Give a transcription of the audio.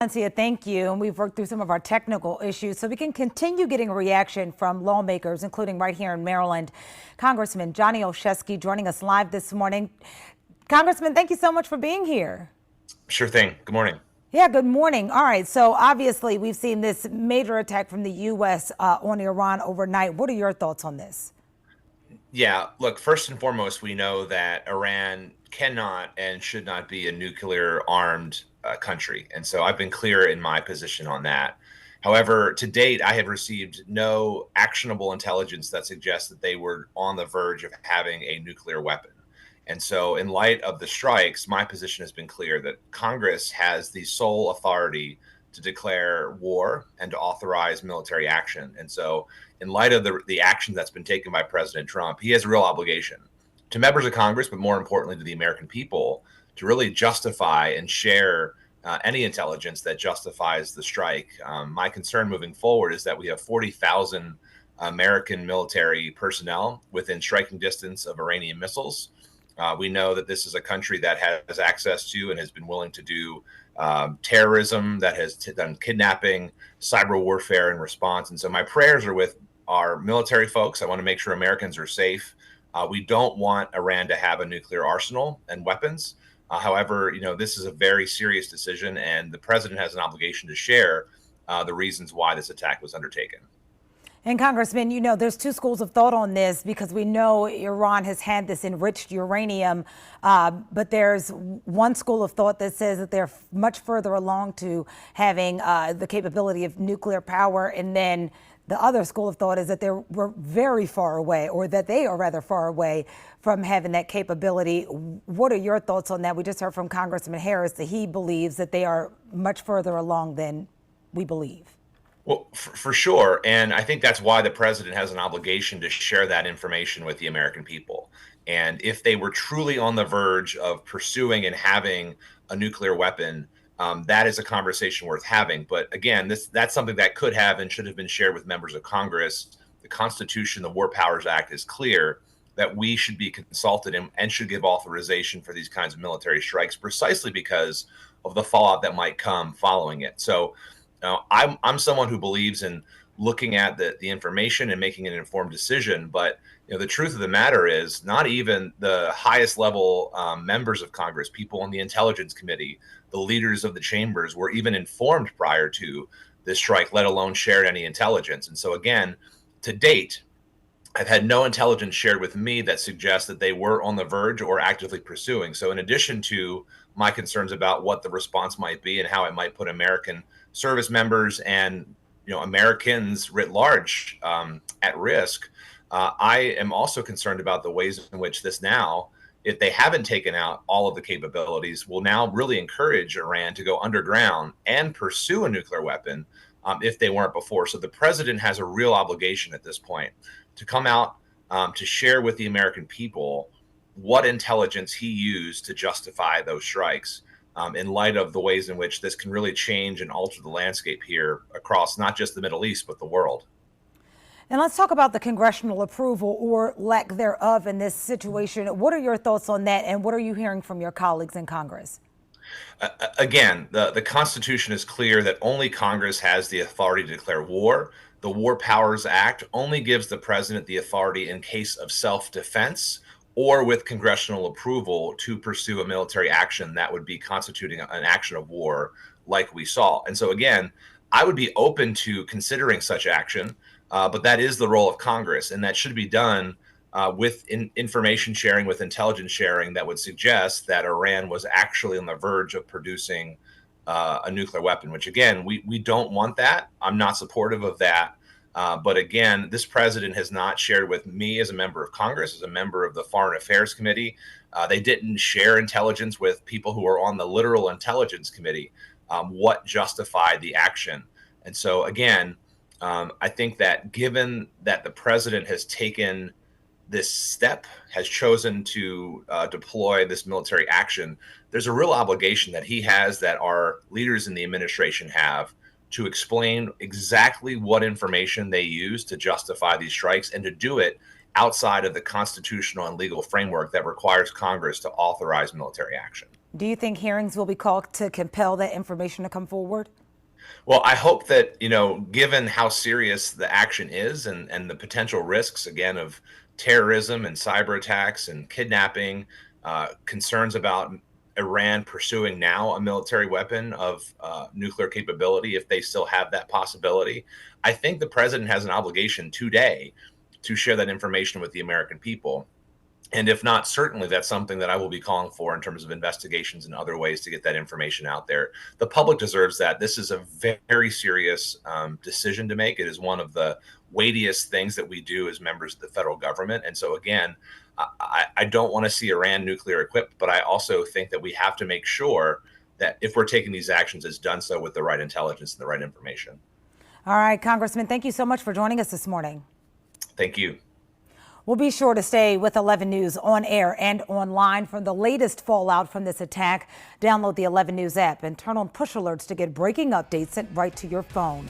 Valencia, thank you. And we've worked through some of our technical issues so we can continue getting a reaction from lawmakers, including right here in Maryland. Congressman Johnny Olszewski joining us live this morning. Congressman, thank you so much for being here. Sure thing. Good morning. Yeah, good morning. All right. So obviously, we've seen this major attack from the U.S. On Iran overnight. What are your thoughts on this? Yeah, look, first and foremost, we know that Iran cannot and should not be a nuclear armed country. And so I've been clear in my position on that. However, to date, I have received no actionable intelligence that suggests that they were on the verge of having a nuclear weapon. And so, in light of the strikes, my position has been clear that Congress has the sole authority to declare war and to authorize military action. And so, in light of the action that's been taken by President Trump, he has a real obligation to members of Congress, but more importantly to the American people, to really justify and share any intelligence that justifies the strike. My concern moving forward is that we have 40,000 American military personnel within striking distance of Iranian missiles. We know that this is a country that has access to and has been willing to do terrorism, that has done kidnapping, cyber warfare in response. And so my prayers are with our military folks. I want to make sure Americans are safe. We don't want Iran to have a nuclear arsenal and weapons. However, this is a very serious decision, and the president has an obligation to share the reasons why this attack was undertaken. And Congressman, there's two schools of thought on this because we know Iran has had this enriched uranium, but there's one school of thought that says that they're much further along to having the capability of nuclear power. And then the other school of thought is that we're very far away, or that they are rather far away from having that capability. What are your thoughts on that? We just heard from Congressman Harris that he believes that they are much further along than we believe. Well, for sure. And I think that's why the president has an obligation to share that information with the American people. And if they were truly on the verge of pursuing and having a nuclear weapon, that is a conversation worth having. But again, that's something that could have and should have been shared with members of Congress. The Constitution, the War Powers Act is clear that we should be consulted and should give authorization for these kinds of military strikes precisely because of the fallout that might come following it. So I'm someone who believes in looking at the information and making an informed decision. But the truth of the matter is, not even the highest level members of Congress, people on the Intelligence Committee, the leaders of the chambers, were even informed prior to this strike, let alone shared any intelligence. And so, again, to date, I've had no intelligence shared with me that suggests that they were on the verge or actively pursuing. So, in addition to my concerns about what the response might be and how it might put American service members and Americans writ large at risk, I am also concerned about the ways in which this now, if they haven't taken out all of the capabilities, will now really encourage Iran to go underground and pursue a nuclear weapon if they weren't before. So the president has a real obligation at this point to come out to share with the American people what intelligence he used to justify those strikes, in light of the ways in which this can really change and alter the landscape here across not just the Middle East, but the world. And let's talk about the congressional approval or lack thereof in this situation. What are your thoughts on that, and what are you hearing from your colleagues in Congress? Again, the Constitution is clear that only Congress has the authority to declare war. The War Powers Act only gives the president the authority in case of self-defense or with congressional approval to pursue a military action that would be constituting an action of war like we saw. And so, again, I would be open to considering such action, but that is the role of Congress, and that should be done with information sharing, with intelligence sharing that would suggest that Iran was actually on the verge of producing a nuclear weapon, which, again, we don't want that. I'm not supportive of that. But again, this president has not shared with me as a member of Congress, as a member of the Foreign Affairs Committee. They didn't share intelligence with people who are on the literal Intelligence Committee, what justified the action. And so, again, I think that given that the president has taken this step, has chosen to deploy this military action, there's a real obligation that he has, that our leaders in the administration have, to explain exactly what information they use to justify these strikes, and to do it outside of the constitutional and legal framework that requires Congress to authorize military action. Do you think hearings will be called to compel that information to come forward? Well, I hope that, given how serious the action is and the potential risks, again, of terrorism and cyber attacks and kidnapping, concerns about Iran pursuing now a military weapon of nuclear capability, if they still have that possibility, I think the president has an obligation today to share that information with the American people. And if not, certainly that's something that I will be calling for in terms of investigations and other ways to get that information out there. The public deserves that. This is a very serious decision to make. It is one of the weightiest things that we do as members of the federal government. And so, again, I don't want to see Iran nuclear equipped, but I also think that we have to make sure that if we're taking these actions, it's done so with the right intelligence and the right information. All right, Congressman, thank you so much for joining us this morning. Thank you. We'll be sure to stay with 11 News on air and online for the latest fallout from this attack. Download the 11 News app and turn on push alerts to get breaking updates sent right to your phone.